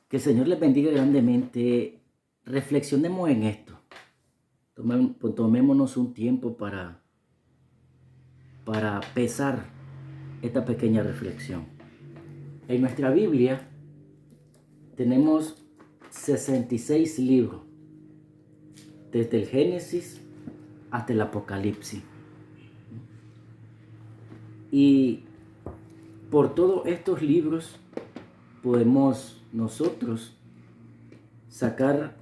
Que el Señor les bendiga grandemente. Reflexionemos en esto. Tomémonos un tiempo para pesar esta pequeña reflexión. En nuestra Biblia tenemos 66 libros, desde el Génesis hasta el Apocalipsis. Y por todos estos libros podemos nosotros sacar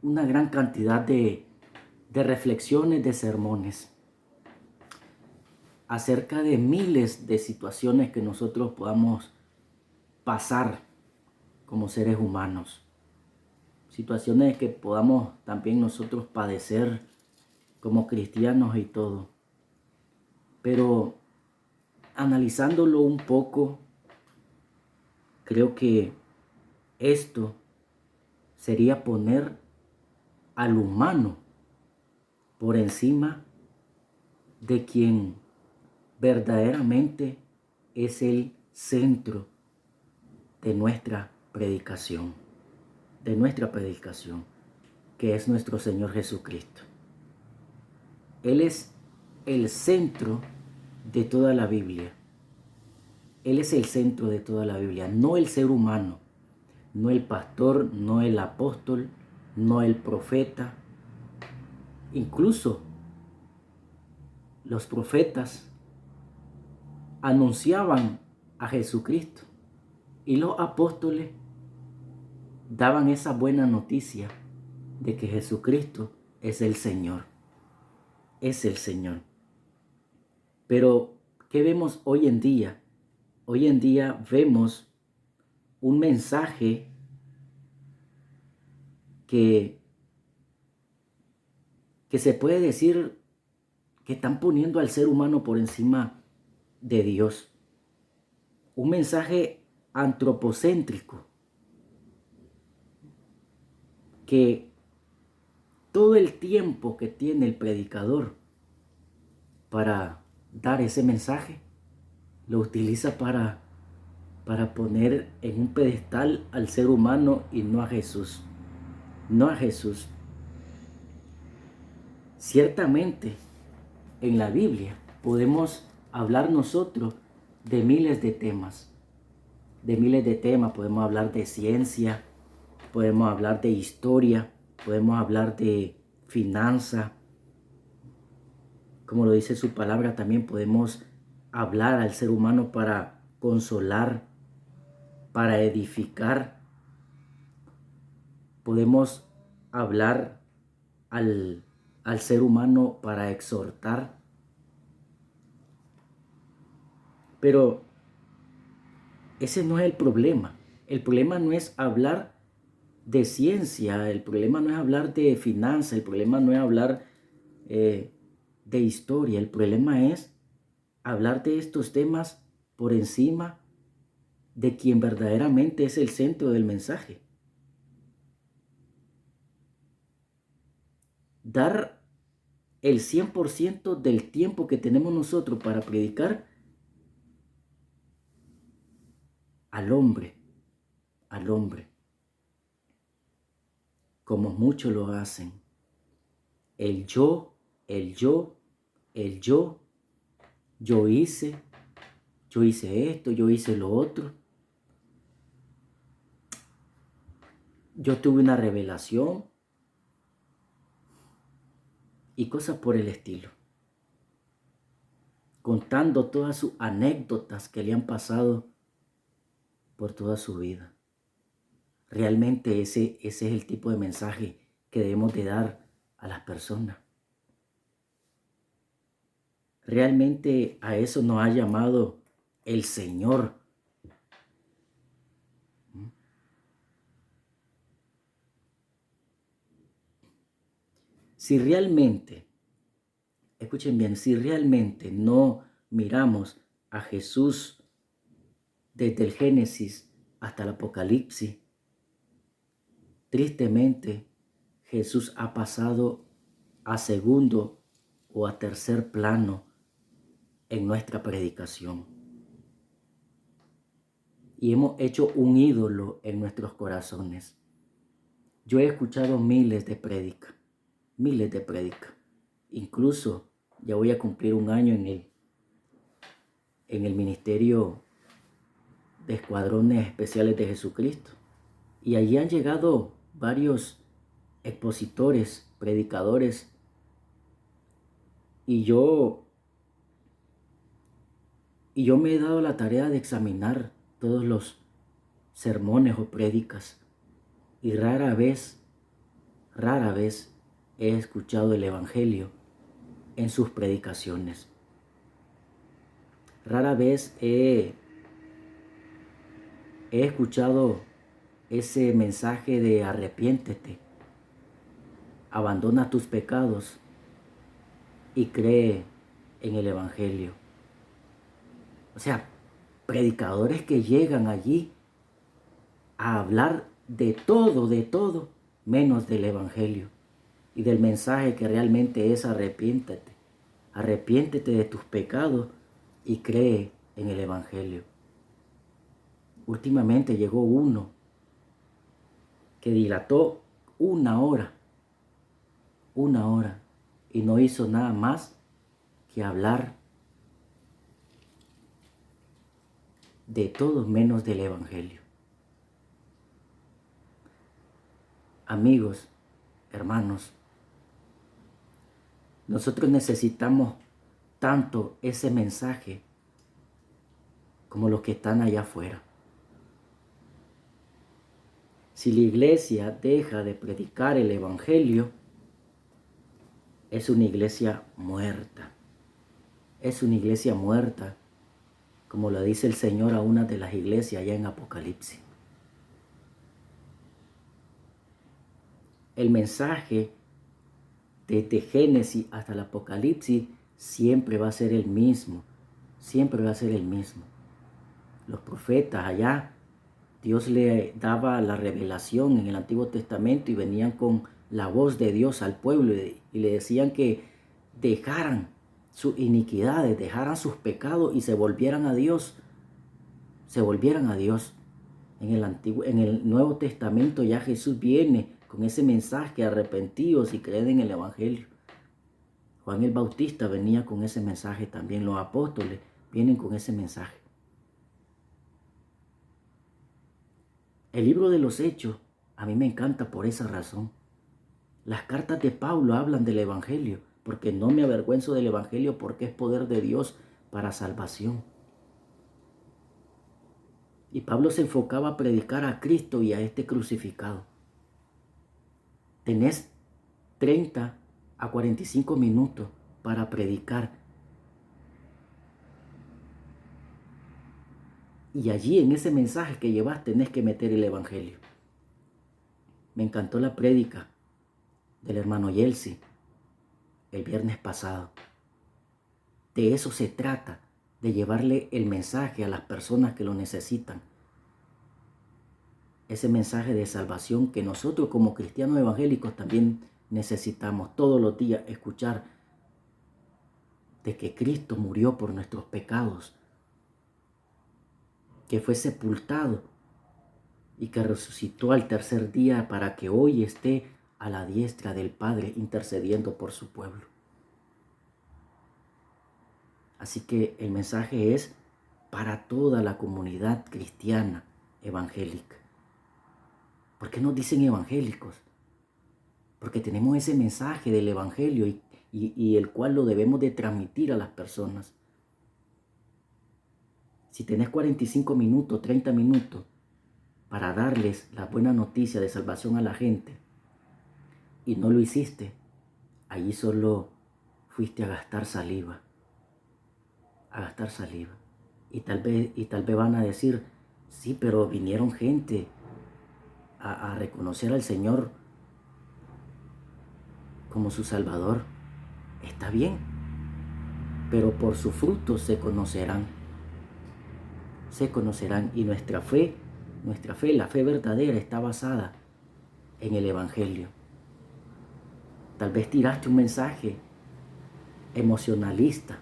una gran cantidad de reflexiones, de sermones, acerca de miles de situaciones que nosotros podamos pasar como seres humanos. Situaciones que podamos también nosotros padecer como cristianos y todo. Pero analizándolo un poco, creo que esto sería poner al humano por encima de quien verdaderamente es el centro de nuestra predicación, que es nuestro Señor Jesucristo. Él es el centro de toda la Biblia. Él es el centro de toda la Biblia, no el ser humano, no el pastor, no el apóstol, no el profeta. Incluso los profetas anunciaban a Jesucristo y los apóstoles daban esa buena noticia de que Jesucristo es el Señor. Es el Señor. Pero, ¿qué vemos hoy en día? Hoy en día vemos un mensaje que se puede decir que están poniendo al ser humano por encima de Dios. Un mensaje antropocéntrico que todo el tiempo que tiene el predicador para dar ese mensaje lo utiliza para poner en un pedestal al ser humano y no a Jesús. No a Jesús. Ciertamente, en la Biblia podemos hablar nosotros de miles de temas. Podemos hablar de ciencia, podemos hablar de historia, podemos hablar de finanza. Como lo dice su palabra, también podemos hablar al ser humano para consolar, para edificar. Podemos hablar al ser humano para exhortar. Pero ese no es el problema. El problema no es hablar de ciencia, el problema no es hablar de finanza, el problema no es hablar de historia. El problema es hablar de estos temas por encima de quien verdaderamente es el centro del mensaje. Dar el 100% del tiempo que tenemos nosotros para predicar al hombre, como muchos lo hacen. El yo, el yo, el yo hice esto, yo hice lo otro. Yo tuve una revelación y cosas por el estilo. Contando todas sus anécdotas que le han pasado por toda su vida. Realmente ese es el tipo de mensaje que debemos de dar a las personas. Realmente a eso nos ha llamado el Señor. Si realmente, escuchen bien, si realmente no miramos a Jesús desde el Génesis hasta el Apocalipsis, tristemente Jesús ha pasado a segundo o a tercer plano en nuestra predicación. y hemos hecho un ídolo en nuestros corazones. Yo he escuchado miles de prédicas. Incluso ya voy a cumplir un año en el ministerio de Escuadrones Especiales de Jesucristo. Y allí han llegado varios expositores, predicadores. Y yo me he dado la tarea de examinar todos los sermones o prédicas. Y rara vez he escuchado el Evangelio en sus predicaciones. Rara vez he escuchado ese mensaje de arrepiéntete, abandona tus pecados y cree en el Evangelio. O sea, predicadores que llegan allí a hablar de todo, menos del Evangelio y del mensaje que realmente es arrepiéntete. Arrepiéntete de tus pecados y cree en el Evangelio. Últimamente llegó uno que dilató una hora y no hizo nada más que hablar de todo menos del Evangelio. Amigos, hermanos, nosotros necesitamos tanto ese mensaje como los que están allá afuera. Si la iglesia deja de predicar el Evangelio, es una iglesia muerta. Es una iglesia muerta, como lo dice el Señor a una de las iglesias allá en Apocalipsis. El mensaje desde Génesis hasta el Apocalipsis siempre va a ser el mismo. Siempre va a ser el mismo. Los profetas allá, Dios le daba la revelación en el Antiguo Testamento y venían con la voz de Dios al pueblo y le decían que dejaran sus iniquidades, dejaran sus pecados y se volvieran a Dios. Se volvieran a Dios. En el Nuevo Testamento ya Jesús viene con ese mensaje: arrepentidos y creen en el Evangelio. Juan el Bautista venía con ese mensaje también. Los apóstoles vienen con ese mensaje. El libro de los Hechos a mí me encanta por esa razón. Las cartas de Pablo hablan del Evangelio, porque no me avergüenzo del Evangelio, porque es poder de Dios para salvación. Y Pablo se enfocaba a predicar a Cristo y a este crucificado. Tenés 30 a 45 minutos para predicar. Y allí en ese mensaje que llevas tenés que meter el Evangelio. Me encantó la prédica del hermano Yelsi el viernes pasado. De eso se trata, de llevarle el mensaje a las personas que lo necesitan. Ese mensaje de salvación que nosotros como cristianos evangélicos también necesitamos todos los días escuchar, de que Cristo murió por nuestros pecados, que fue sepultado y que resucitó al tercer día para que hoy esté a la diestra del Padre intercediendo por su pueblo. Así que el mensaje es para toda la comunidad cristiana evangélica. ¿Por qué nos dicen evangélicos? Porque tenemos ese mensaje del Evangelio y el cual lo debemos de transmitir a las personas. Si tenés 45 minutos, 30 minutos para darles la buena noticia de salvación a la gente y no lo hiciste, allí solo fuiste a gastar saliva. Y tal vez van a decir: sí, pero vinieron gente a reconocer al Señor como su Salvador. Está bien, pero por sus frutos se conocerán. Y nuestra fe, la fe verdadera, está basada en el Evangelio. Tal vez tiraste un mensaje emocionalista.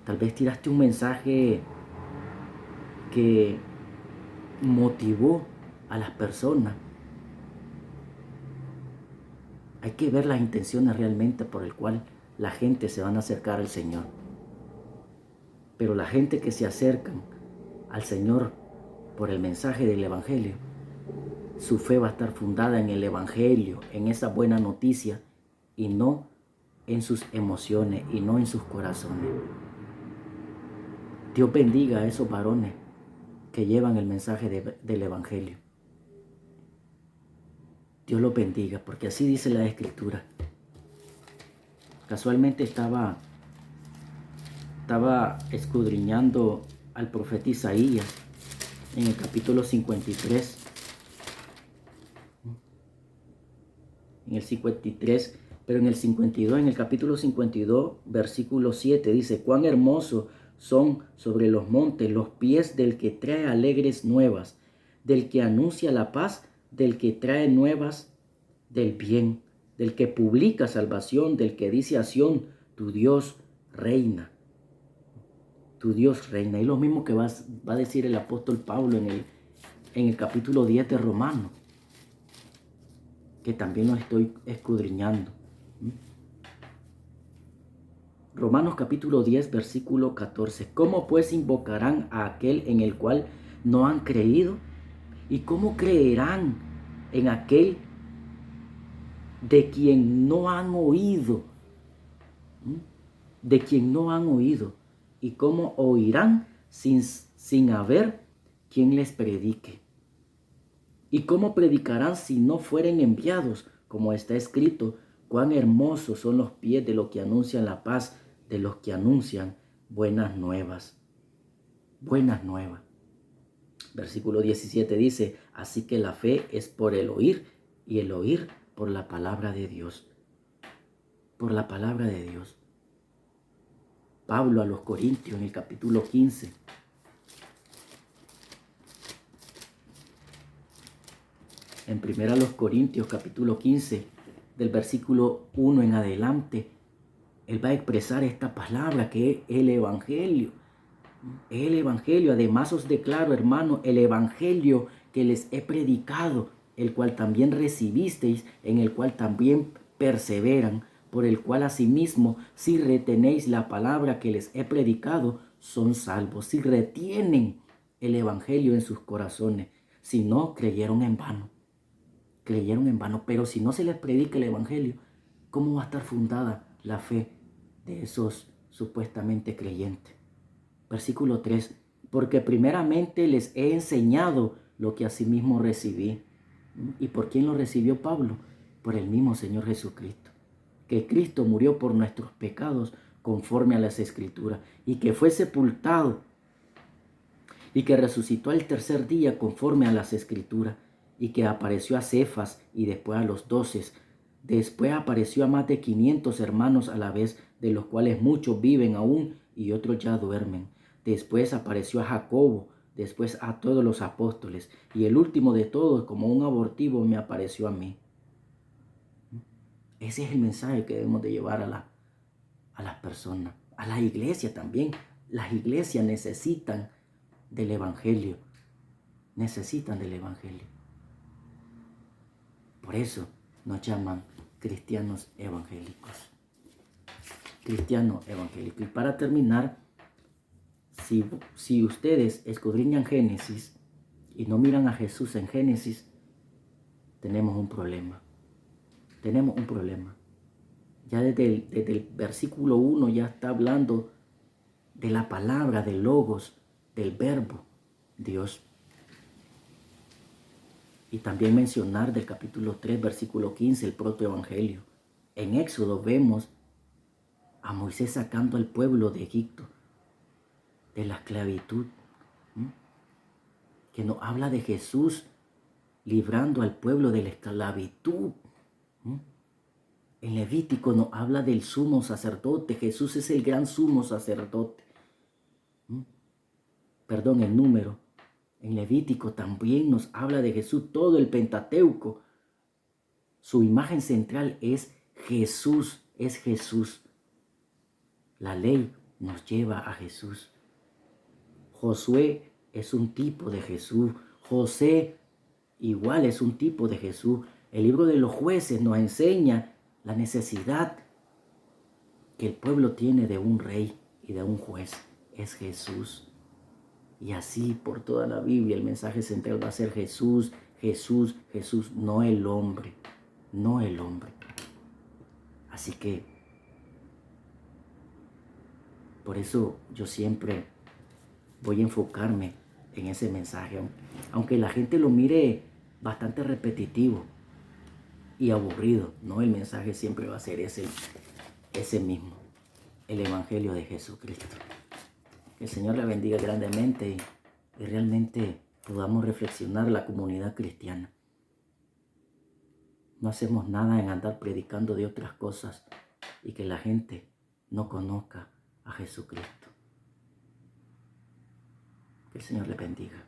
Tal vez tiraste un mensaje que motivó a las personas. Hay que ver las intenciones realmente por el cual la gente se van a acercar al Señor. Pero la gente que se acercan al Señor por el mensaje del Evangelio, su fe va a estar fundada en el Evangelio, en esa buena noticia, y no en sus emociones y no en sus corazones. Dios bendiga a esos varones que llevan el mensaje del Evangelio. Dios los bendiga, porque así dice la Escritura. Casualmente estaba escudriñando al profeta Isaías en el capítulo 53. En el 53, pero en el 52, en el capítulo 52, versículo 7, dice: cuán hermosos son sobre los montes los pies del que trae alegres nuevas, del que anuncia la paz, del que trae nuevas del bien, del que publica salvación, del que dice a Sión, tu Dios reina. Tu Dios reina. Y lo mismo que va a decir el apóstol Pablo en el capítulo 10 de Romanos, que también lo estoy escudriñando. Romanos capítulo 10, versículo 14. ¿Cómo pues invocarán a aquel en el cual no han creído? ¿Y cómo creerán en aquel de quien no han oído? De quien no han oído. ¿Y cómo oirán sin haber quien les predique? ¿Y cómo predicarán si no fueren enviados? Como está escrito: cuán hermosos son los pies de los que anuncian la paz, de los que anuncian buenas nuevas. Buenas nuevas. Versículo 17 dice: así que la fe es por el oír, y el oír por la palabra de Dios. Por la palabra de Dios. Pablo a los Corintios en el capítulo 15. En 1 Corintios capítulo 15, del versículo 1 en adelante, él va a expresar esta palabra que es el Evangelio. El Evangelio. Además os declaro, hermano, el Evangelio que les he predicado, el cual también recibisteis, en el cual también perseveran, por el cual asimismo, si retenéis la palabra que les he predicado, son salvos. Si retienen el Evangelio en sus corazones, si no, creyeron en vano. Creyeron en vano. Pero si no se les predica el Evangelio, ¿cómo va a estar fundada la fe de esos supuestamente creyentes? Versículo 3. Porque primeramente les he enseñado lo que asimismo recibí. ¿Y por quién lo recibió Pablo? Por el mismo Señor Jesucristo. Que Cristo murió por nuestros pecados conforme a las Escrituras, y que fue sepultado, y que resucitó al tercer día conforme a las Escrituras, y que apareció a Cefas y después a los 12. Después apareció a más de 500 hermanos a la vez, de los cuales muchos viven aún y otros ya duermen. Después apareció a Jacobo, después a todos los apóstoles, y el último de todos, como un abortivo, me apareció a mí. Ese es el mensaje que debemos de llevar a las personas, a la iglesia también. Las iglesias necesitan del Evangelio, necesitan del Evangelio. Por eso nos llaman cristianos evangélicos. Cristianos evangélicos. Y para terminar, si ustedes escudriñan Génesis y no miran a Jesús en Génesis, tenemos un problema. Tenemos un problema. Ya desde el versículo 1 ya está hablando de la palabra, del logos, del verbo, Dios. Y también mencionar del capítulo 3, versículo 15, el protoevangelio. En Éxodo vemos a Moisés sacando al pueblo de Egipto, de la esclavitud, que nos habla de Jesús librando al pueblo de la esclavitud. En Levítico nos habla del sumo sacerdote. Jesús es el gran sumo sacerdote. Perdón, el número. En Levítico también nos habla de Jesús, todo el Pentateuco. Su imagen central es Jesús, es Jesús. La ley nos lleva a Jesús. Josué es un tipo de Jesús. José igual es un tipo de Jesús. El libro de los jueces nos enseña la necesidad que el pueblo tiene de un rey y de un juez. Es Jesús. Y así por toda la Biblia el mensaje central va a ser Jesús, Jesús, Jesús, no el hombre, no el hombre. Así que por eso yo siempre voy a enfocarme en ese mensaje, aunque la gente lo mire bastante repetitivo y aburrido, no, el mensaje siempre va a ser ese mismo, el Evangelio de Jesucristo. Que el Señor la bendiga grandemente y realmente podamos reflexionar la comunidad cristiana. No hacemos nada en andar predicando de otras cosas y que la gente no conozca a Jesucristo. Que el Señor le bendiga.